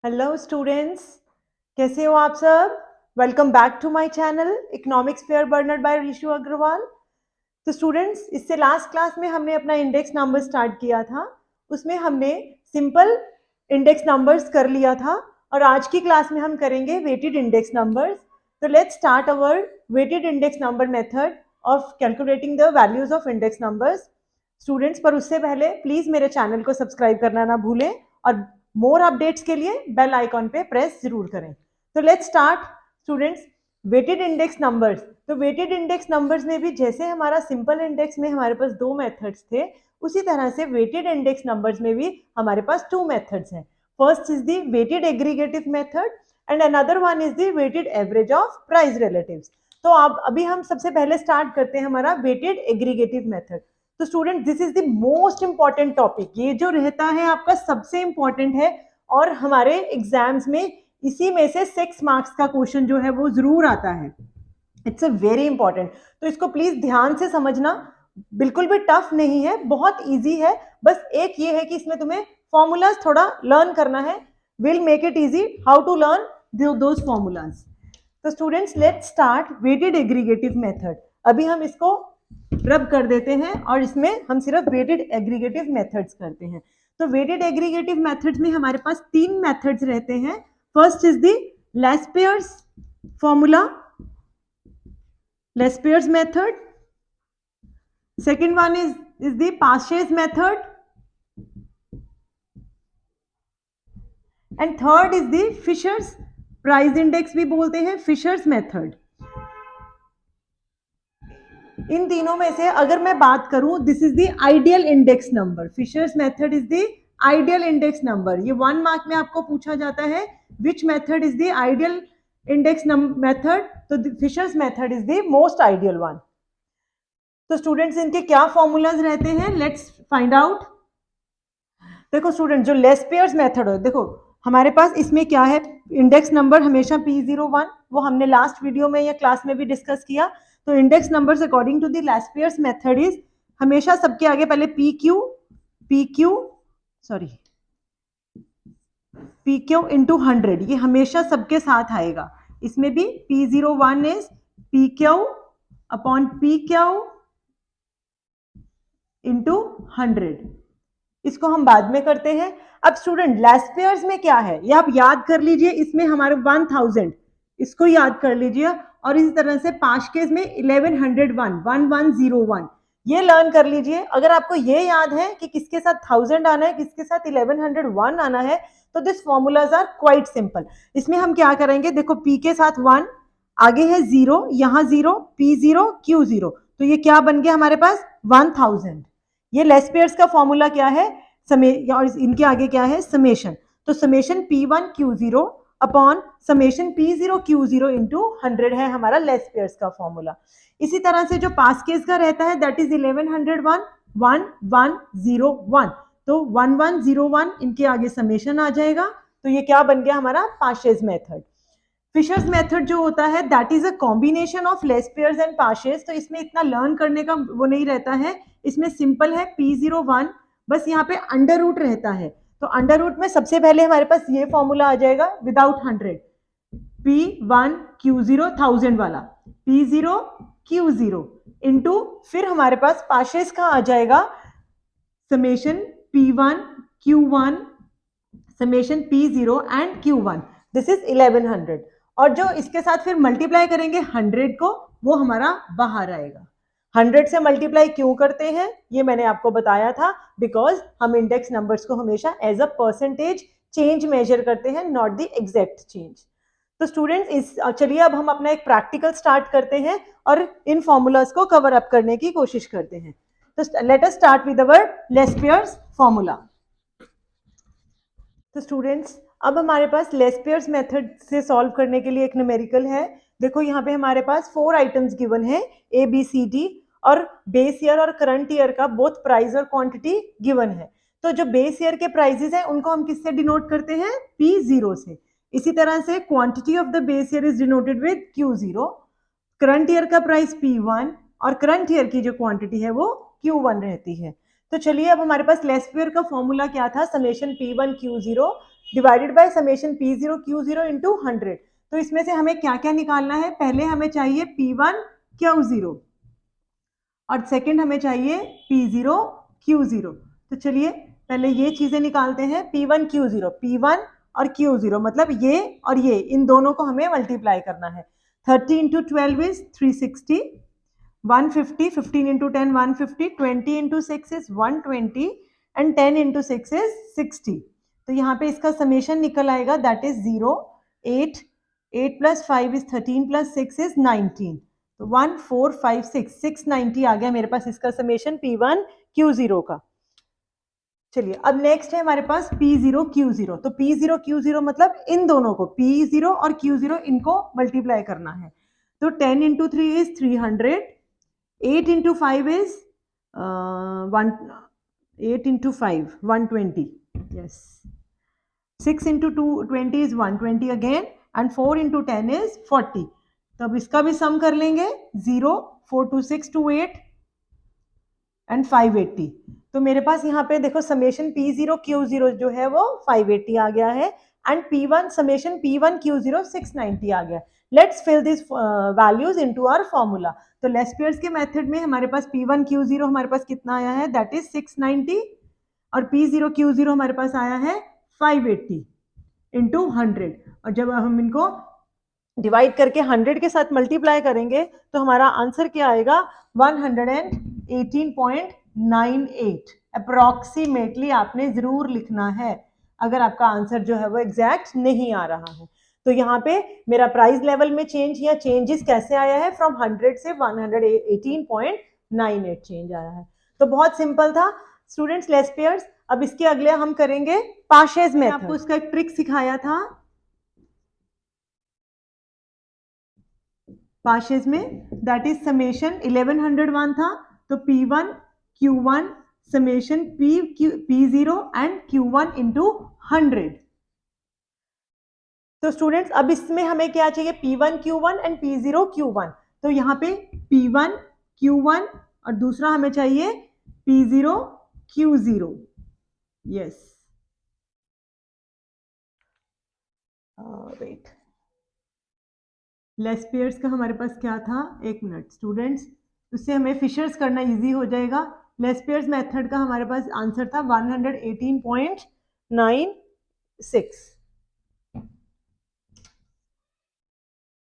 Hello students, कैसे हो आप सब। Welcome back to my channel economics fair Bernard by Rishu Agarwal. तो स्टूडेंट्स, इससे लास्ट क्लास में हमने अपना इंडेक्स नंबर स्टार्ट किया था। उसमें हमने सिंपल इंडेक्स नंबर्स कर लिया था और आज की क्लास में हम करेंगे वेटेड इंडेक्स नंबर्स। तो let's start our weighted index number method of calculating the values of index numbers. Students, पर उससे पहले प्लीज मेरे चैनल को सब्सक्राइब करना ना भूलें और मोर अपडेट्स के लिए बेल आइकॉन पे प्रेस जरूर करें। तो let's start students, weighted index numbers. तो वेटेड इंडेक्स नंबर्स में भी जैसे हमारा सिंपल इंडेक्स में हमारे पास दो मेथड्स थे, उसी तरह से वेटेड इंडेक्स नंबर्स में भी हमारे पास टू मेथड्स हैं। First is the weighted aggregative method and another one is the weighted average of price relatives. तो अब अभी हम सबसे पहले स्टार्ट करते हैं हमारा वेटेड एग्रीगेटिव मेथड। तो student, this is the most important topic. ये जो रहता है आपका सबसे इंपॉर्टेंट है और हमारे एग्जाम्स में इसी में से 6 मार्क्स का क्वेश्चन जो है वो जरूर आता है। It's a very important. तो इसको प्लीज ध्यान से समझना, बिल्कुल भी टफ नहीं है, बहुत इजी है। बस एक ये है कि इसमें तुम्हें फॉर्मूलाज थोड़ा लर्न करना है। Will make it easy how to learn those formulas. तो students, let's start weighted aggregative method. अभी हम इसको रब कर देते हैं और इसमें हम सिर्फ वेटेड एग्रीगेटिव मेथड्स करते हैं। तो वेटेड एग्रीगेटिव मेथड्स में हमारे पास 3 मेथड्स रहते हैं। First is the Laspeyres formula, Laspeyres method. Second one is the Paasche's method and third is the Fisher's price index भी बोलते हैं, फिशर्स मेथड। इन तीनों में से अगर मैं बात करूं, this is the ideal index number. Fisher's method is the ideal index number. ये 1 मार्क में आपको पूछा जाता है, which method is the ideal index method. तो Fisher's method is the most ideal one. तो स्टूडेंट्स, इनके क्या फॉर्मूलाज रहते हैं, लेट्स फाइंड आउट। देखो स्टूडेंट, जो लेस्पेयर्स मेथड है, देखो हमारे पास इसमें क्या है, इंडेक्स नंबर हमेशा P01, वो हमने लास्ट वीडियो में या क्लास में भी डिस्कस किया। तो index numbers according to the Laspeyres method is हमेशा सबके आगे पहले PQ इंटू 100, ये हमेशा सबके साथ आएगा। इसमें भी P01 is PQ upon PQ into 100। इसको हम बाद में करते हैं। अब स्टूडेंट, लेस्पेयर्स में क्या है ये आप याद कर लीजिए। इसमें हमारे 1000, इसको याद कर लीजिए। और इसी तरह से पाशकेस में 1101, 1101, ये लर्न कर लीजिए। अगर आपको ये याद है कि किसके साथ 1000 आना है, किसके साथ 1101 आना है, तो this formulas are quite simple. इसमें हम क्या करेंगे, देखो P के साथ 1, आगे है 0, यहाँ 0, P0 Q0, तो ये क्या बन गया हमारे पास 1000। ये लेस्पेयर्स का फॉर्मूला क्या है, और इनके आगे क्या है, समेशन। तो summation P1 Q0 upon summation P0 Q0 into 100 है हमारा लेस्पेयर्स का फॉर्मूला। इसी तरह से जो पास केस का रहता है, दैट इज 1101, 1101, तो 1101 इनके आगे समेशन आ जाएगा। तो ये क्या बन गया हमारा पाशेस मेथड। फिशर्स मेथड जो होता है, that is a combination of Laspeyres and Paasche's. तो इसमें इतना लर्न करने का वो नहीं रहता है, इसमें सिंपल है P01, बस यहाँ पे अंडर रूट रहता है। तो अंडर रूट में सबसे पहले हमारे पास ये फॉर्मूला आ जाएगा विदाउट 100, P1 Q0 1000 वाला, P0 Q0 इंटू फिर हमारे पास पाशेस का आ जाएगा summation P1 Q1 summation P0 and Q1, this is 1100। और जो इसके साथ फिर मल्टीप्लाई करेंगे 100 को, वो हमारा बाहर आएगा। 100 से मल्टीप्लाई क्यों करते हैं ये मैंने आपको बताया था, बिकॉज हम इंडेक्स नंबर्स को हमेशा as a percentage change measure करते हैं, नॉट द एग्जैक्ट चेंज। तो स्टूडेंट्स, चलिए अब हम अपना एक प्रैक्टिकल स्टार्ट करते हैं और इन फॉर्मूलाज को कवर अप करने की कोशिश करते हैं। तो let us start with our Laspeyres formula. तो स्टूडेंट्स, अब हमारे पास लेस्पेयर्स मेथड से सॉल्व करने के लिए एक न्यूमेरिकल है। देखो यहाँ पे हमारे पास 4 आइटम्स गिवन है, ABCD, और बेस ईयर और करंट ईयर का बोथ प्राइस और क्वांटिटी गिवन है। तो जो बेस ईयर के प्राइजेस हैं उनको हम किससे डिनोट करते हैं, P0 से। इसी तरह से quantity of the base year is denoted with Q0, current year का प्राइस P1 और करंट ईयर की जो क्वांटिटी है वो Q1 रहती है। तो चलिए अब हमारे पास लेस्पेयर का फॉर्मूला क्या था, summation P1 Q0 divided by summation P0 Q0 into 100। तो इसमें से हमें क्या क्या निकालना है? पहले हमें चाहिए P1 Q0 और सेकंड हमें चाहिए P0 Q0। तो चलिए पहले ये चीजें निकालते हैं। P1 Q0, P1 और Q0 मतलब ये और ये, इन दोनों को हमें मल्टीप्लाई करना है। 30 into 12 is 360, 150, 15 into 10 150, 20 into 6 is 120 and 10 into 6 is 60। तो यहाँ पे इसका समेशन निकल आएगा, that is 0, 8, 8 plus 5 is 13 plus 6 is 19। तो 1 4 5 6 690 आ गया मेरे पास इसका समेशन P1 Q0 का। चलिए अब नेक्स्ट है हमारे पास P0 Q0। तो P0 Q0 मतलब इन दोनों को, P0 और Q0 इनको मल्टीप्लाई करना है। तो 10 into 3 is 300, 8 into 5 is 8 into 5 120, yes, 6 into 20 is 120 again and 4 into 10 is 40। तो अब इसका भी सम कर लेंगे, 0 4 2 6 2 8 एंड 580। तो मेरे पास यहाँ पे देखो समेशन P0 Q0 जो है वो 580 आ गया है and P1 summation P1 Q0 690 आ गया। Let's fill this values into our formula. तो लेस्पियर्स के मेथड में हमारे पास P1 Q0 हमारे पास कितना आया है, दैट इज 690 और P0 Q0 हमारे पास आया है 580 इंटू 100। और जब हम इनको डिवाइड करके 100 के साथ मल्टीप्लाई करेंगे तो हमारा आंसर क्या आएगा, 118.98। अप्रोक्सीमेटली आपने जरूर लिखना है अगर आपका आंसर जो है वो एग्जैक्ट नहीं आ रहा है। तो यहाँ पे मेरा प्राइस लेवल में चेंज या चेंजेस कैसे आया है, फ्रॉम 100 से 118.98 चेंज आया है। तो बहुत सिंपल था स्टूडेंट्स लेस पेयर्स। अब इसके अगले हम करेंगे पाशेज मेथड। आपको उसका एक ट्रिक सिखाया था पाशेज में, दैट इज समेशन 1101 था। तो P1 Q1 summation P0 and Q1 into 100। तो स्टूडेंट्स अब इसमें हमें क्या चाहिए, P1 Q1 and P0 Q1। तो यहाँ पे P1 Q1 और दूसरा हमें चाहिए P0 Q0, yes. Wait, less pairs का हमारे पास क्या था, एक मिनट स्टूडेंट्स, उससे हमें फिशर्स करना इजी हो जाएगा। लेस पेयर्स मेथड का हमारे पास आंसर था 118.96।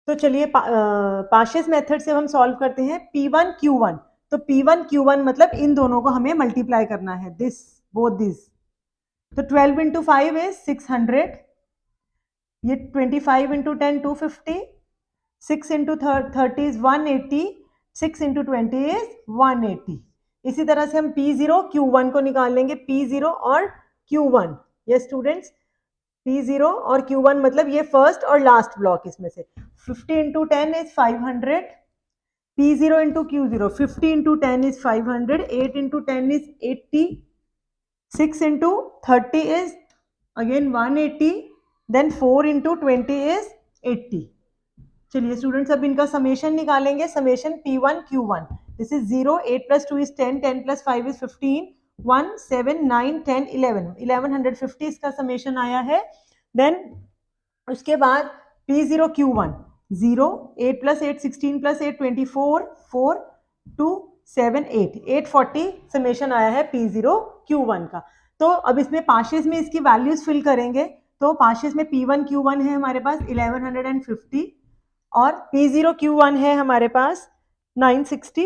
तो चलिए पाशेस मेथड से हम सॉल्व करते हैं P1 Q1। तो P1 Q1 मतलब इन दोनों को हमें मल्टीप्लाई करना है, दिस बोथ दिस। तो 12 इंटू 5 इज 600, ये 25 into 10 250, 6 into 30 is 180, 6 into 20 is 180। इसी तरह से हम P0 Q1 को निकाल लेंगे, P0 और Q1, ये स्टूडेंट्स P0 और Q1 मतलब ये फर्स्ट और लास्ट ब्लॉक इसमें से। 50 into 10 is 500, P0 into Q0, 50 into 10 is 500, 8 into 10 is 80, 6 into 30 is again 180, then 4 into 20 is 80। चलिए स्टूडेंट्स अब इनका समेशन निकालेंगे, summation P1 Q1, this is 0, 8 plus 2 is 10, 10 plus 5 is 15, 1 7 9 10 11 1150 इसका समेशन आया है। देन उसके बाद P0 Q1 0, 8 plus 8 16 plus 8 24, 4 2 7 8 840 summation आया है P0 Q1 का। तो अब इसमें पाशेस में इसकी वैल्यूज फिल करेंगे। तो पाशेस में P1 Q1 है हमारे पास 1150 और P0 Q1 है हमारे पास 960।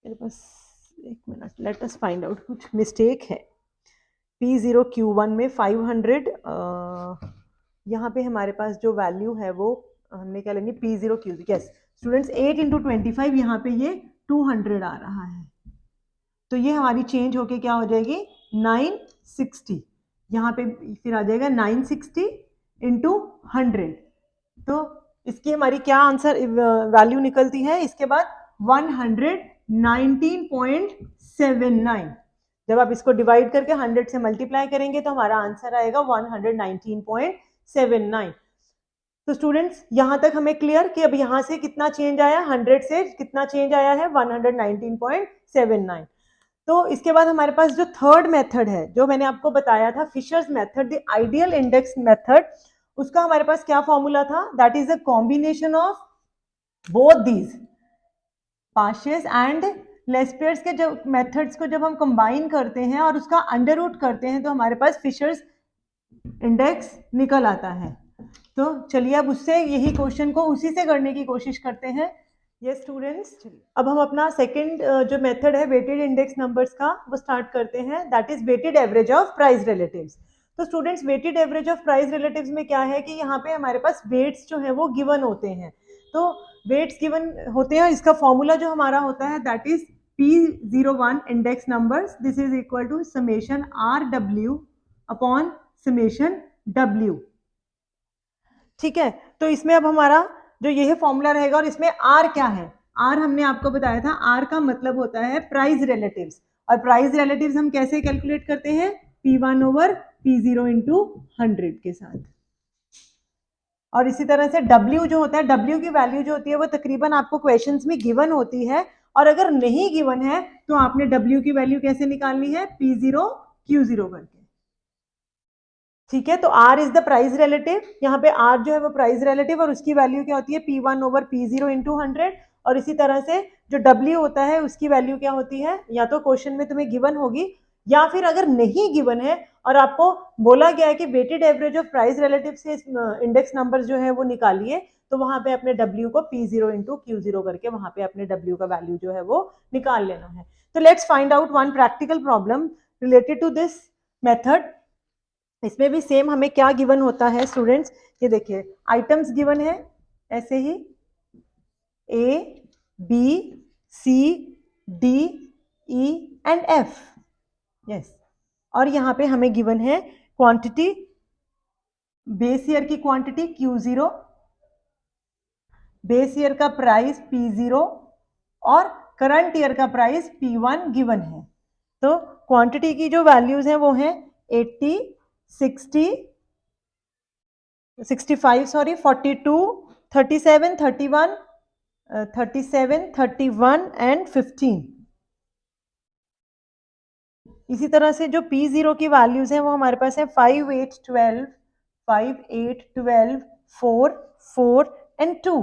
मेरे पास एक minute, let us find out, कुछ मिस्टेक है। P0 Q1 में 500, यहाँ पे हमारे पास जो वैल्यू है वो हमने क्या लेंगे, P0 Q0, yes students 8 into 25, यहाँ पे ये 200 आ रहा है। तो ये हमारी चेंज होके क्या हो जाएगी 960, यहाँ पे फिर आ जाएगा 960 इंटू 100। तो इसकी हमारी क्या आंसर वैल्यू निकलती है, इसके बाद 119.79। जब आप इसको डिवाइड करके 100 से मल्टीप्लाई करेंगे तो हमारा आंसर आएगा 119.79। तो स्टूडेंट्स यहां तक हमें क्लियर कि अब यहां से कितना चेंज आया, 100 से कितना चेंज आया है 119.79। तो इसके बाद हमारे पास जो थर्ड मेथड है, जो मैंने आपको बताया था, Fisher's method, the ideal index method, उसका हमारे पास क्या फॉर्मूला था? That is a combination of both these Paasche's and Laspeyres के जब मेथड्स को जब हम कंबाइन करते हैं और उसका अंडर रूट करते हैं तो हमारे पास फिशर्स इंडेक्स निकल आता है। तो चलिए अब उससे यही क्वेश्चन को उसी से करने की कोशिश करते हैं। ये स्टूडेंट्स, अब हम अपना सेकंड जो मेथड है वेटेड इंडेक्स नंबर्स का, वो स्टार्ट करते हैं। That is weighted average of price relatives. तो students, weighted average of price relatives में क्या है कि यहाँ पे हमारे पास वेट्स जो है वो गिवन होते हैं। तो वेट्स गिवन होते हैं, इसका फॉर्मूला जो हमारा होता है that is P01 index numbers, this is equal to summation RW upon summation W। ठीक है, तो इसमें अब हमारा जो यह फॉर्मूला रहेगा, और इसमें R क्या है? R हमने आपको बताया था, R का मतलब होता है प्राइस रिलेटिव्स, और प्राइस रिलेटिव्स हम कैसे कैलकुलेट करते हैं? P1 ओवर P0 इंटू 100 के साथ। और इसी तरह से W जो होता है, W की वैल्यू जो होती है वो तकरीबन आपको क्वेश्चंस में गिवन होती है, और अगर नहीं गिवन है तो आपने W की वैल्यू कैसे निकालनी है? P0 Q0 करके। ठीक है, तो R is the price relative, यहाँ पे R जो है वो प्राइस रिलेटिव, और उसकी वैल्यू क्या होती है? P1 over P0 into 100। और इसी तरह से जो W होता है उसकी वैल्यू क्या होती है? या तो क्वेश्चन में तुम्हें गिवन होगी, या फिर अगर नहीं गिवन है और आपको बोला गया है कि weighted average of price relative से इंडेक्स नंबर जो है वो निकालिए, तो वहां पे अपने W को P0 इंटू Q0 करके वहां पे अपने W का वैल्यू जो है वो निकाल लेना है। तो let's find out one practical problem related to this method. इसमें भी सेम हमें क्या गिवन होता है स्टूडेंट्स? ये देखिए, आइटम्स गिवन है ऐसे ही A, B, C, D, E and F। Yes, और यहाँ पे हमें गिवन है क्वांटिटी, बेस ईयर की क्वांटिटी Q0, बेस ईयर का प्राइस P0 और करंट ईयर का प्राइस P1 गिवन है। तो क्वांटिटी की जो वैल्यूज हैं वो हैं 80, 60, 65 सॉरी, 42, 37, 31, 31 एंड 15। इसी तरह से जो P0 की वैल्यूज हैं वो हमारे पास है 5, 8, 12, 5, 8, 12, 4, 4 एंड 2।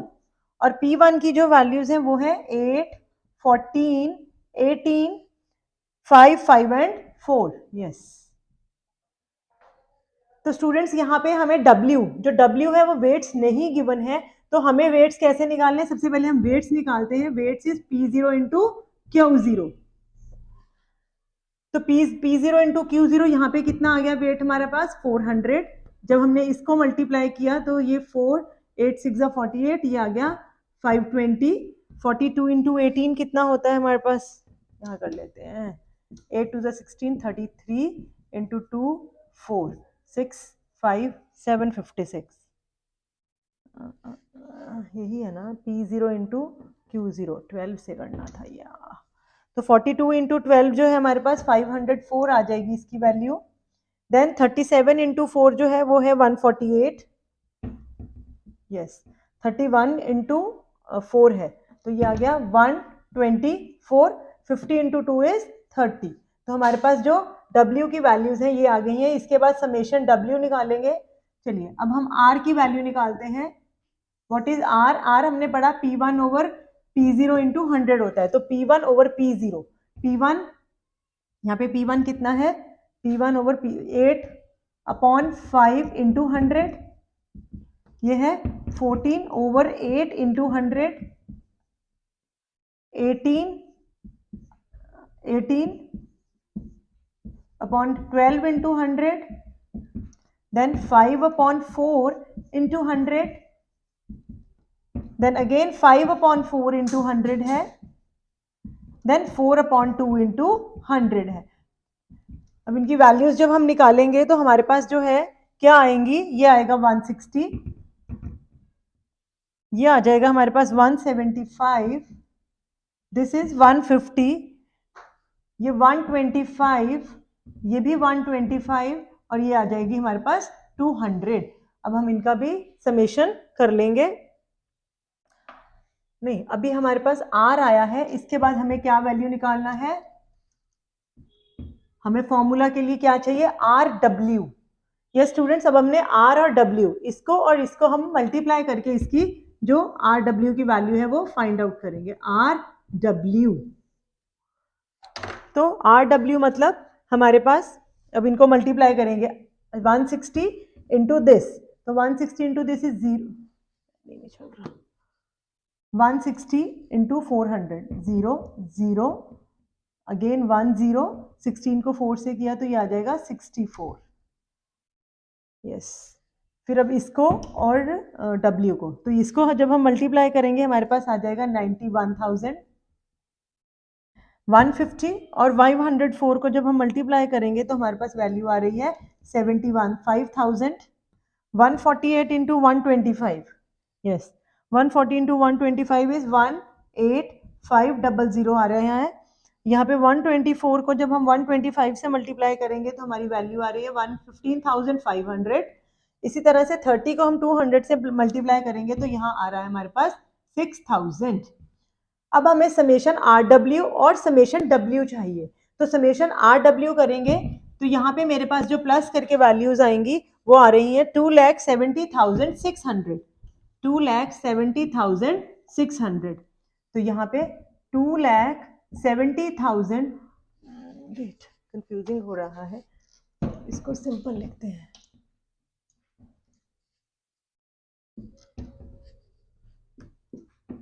और P1 की जो वैल्यूज हैं वो है 8, 14, 18, 5, 5 एंड 4। यस, तो स्टूडेंट्स यहाँ पे हमें W, जो W है वो वेट्स नहीं गिवन है, तो हमें वेट्स कैसे निकालने हैं? सबसे पहले हम वेट्स निकालते हैं। Weights is P0 into Q0। तो P0 इंटू Q0, यहाँ पे कितना आ गया वेट हमारे पास? 400। जब हमने इसको मल्टीप्लाई किया तो ये 4, 8, 6 48, ये आ गया 520। 42 इंटू 18 कितना होता है हमारे पास? यहाँ कर लेते हैं, 8 2 16, 33 इंटू 2 4, 6, 5, 7, 56। यही है ना? P0 इंटू Q0, 12 से करना था यार। तो 42 इंटू 12 जो है हमारे पास 504 आ जाएगी इसकी वैल्यू। देन 37 इंटू 4 जो है वो है 148। यस, 31 इंटू 4 है, तो ये आ गया 124। 50 इंटू 2 इज 30। तो हमारे पास जो W की वैल्यूज हैं ये आ गई हैं। इसके बाद समेशन W निकालेंगे। चलिए अब हम R की वैल्यू निकालते हैं। What is R? R हमने पढ़ा P1 ओवर P0 इंटू 100 होता है, तो P1 ओवर P0, P1 यहाँ पे P1 कितना है? P1 ओवर 8 अपॉन 5 इंटू 100, ये है 14 over 8 into 100, 18 upon 12 into 100, then 5 upon 4 into 100, then again 5 upon 4 into 100 है, देन 4 अपॉन 2 इंटू 100 है। अब इनकी वैल्यूज जब हम निकालेंगे तो हमारे पास जो है क्या आएंगी? ये आएगा 160, ये आ जाएगा हमारे पास 175, दिस इज 150, ये 125, ये भी 125, और ये आ जाएगी हमारे पास 200। अब हम इनका भी समेशन कर लेंगे। नहीं, अभी हमारे पास R आया है, इसके बाद हमें क्या वैल्यू निकालना है? हमें फॉर्मूला के लिए क्या चाहिए, RW। यस स्टूडेंट्स, अब हमने R और W और इसको हम मल्टीप्लाई करके इसकी जो RW की वैल्यू है वो फाइंड आउट करेंगे। RW, तो RW मतलब हमारे पास, अब इनको मल्टीप्लाई करेंगे 160 इंटू दिस, तो 160 into this is 160 into 400, 0 0 again 1 0, 16 को 4 से किया तो ये आ जाएगा 64। यस, फिर अब इसको और W को, तो इसको जब हम मल्टीप्लाई करेंगे हमारे पास आ जाएगा 91,150 और 504 को जब हम मल्टीप्लाई करेंगे तो हमारे पास वैल्यू आ रही है 71,500। 148 इंटू 125, यस 140 इंटू 125 इज 18500 आ रहे हैं। यहाँ पे 124 को जब हम 125 से मल्टीप्लाई करेंगे तो हमारी वैल्यू आ रही है 115,500। इसी तरह से 30 को हम 200 से मल्टीप्लाई करेंगे तो यहाँ आ रहा है हमारे पास 6,000। अब हमें समेशन RW और समेशन W चाहिए, तो समेशन RW करेंगे तो यहाँ पे मेरे पास जो प्लस करके वैल्यूज आएंगी वो आ रही है 2,70,600, 2,70,600। तो यहाँ पे 2,70,000, वेट कंफ्यूजिंग हो रहा है, इसको सिंपल लिखते हैं।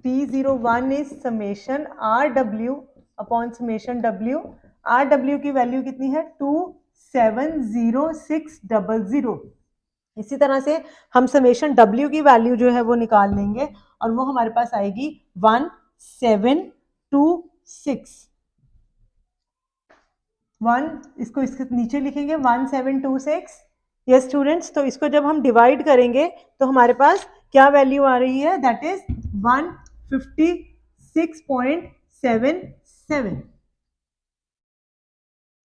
P01 is summation RW upon summation W। RW की वैल्यू कितनी है 2,70,600। इसी तरह से हम समेशन W की वैल्यू जो है वो निकाल लेंगे और वो हमारे पास आएगी 1726। इसको इसके नीचे लिखेंगे 1726। यस स्टूडेंट्स, तो इसको जब हम डिवाइड करेंगे तो हमारे पास क्या वैल्यू आ रही है, दैट इज 156.77।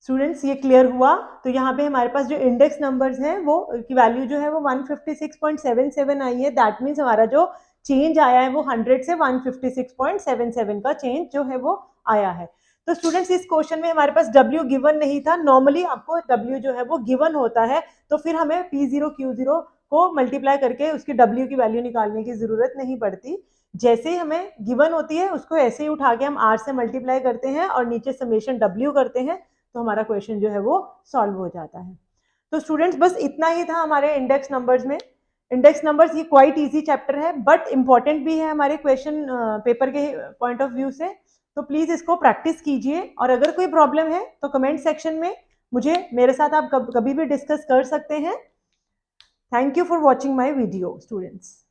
स्टूडेंट्स ये क्लियर हुआ? तो यहाँ पे हमारे पास जो इंडेक्स नंबर्स हैं वो की वैल्यू जो है वो 156.77 आई है। दैट मीन्स हमारा जो चेंज आया है वो 100 से 156.77 का चेंज जो है वो आया है। तो स्टूडेंट्स इस क्वेश्चन में हमारे पास W गिवन नहीं था। नॉर्मली आपको W जो है वो गिवन होता है, तो फिर हमें P0 Q0 को मल्टीप्लाई करके उसकी W की वैल्यू निकालने की जरूरत नहीं पड़ती। जैसे ही हमें गिवन होती है उसको ऐसे ही उठा के हम R से मल्टीप्लाई करते हैं और नीचे समेशन W करते हैं, तो हमारा क्वेश्चन जो है वो सॉल्व हो जाता है। तो स्टूडेंट्स बस इतना ही था हमारे इंडेक्स नंबर्स में। इंडेक्स नंबर्स ये क्वाइट इजी चैप्टर है बट इंपॉर्टेंट भी है हमारे क्वेश्चन पेपर के पॉइंट ऑफ व्यू से, तो प्लीज इसको प्रैक्टिस कीजिए। और अगर कोई प्रॉब्लम है तो कमेंट सेक्शन में मेरे साथ आप कभी भी डिस्कस कर सकते हैं। Thank you for watching my video students.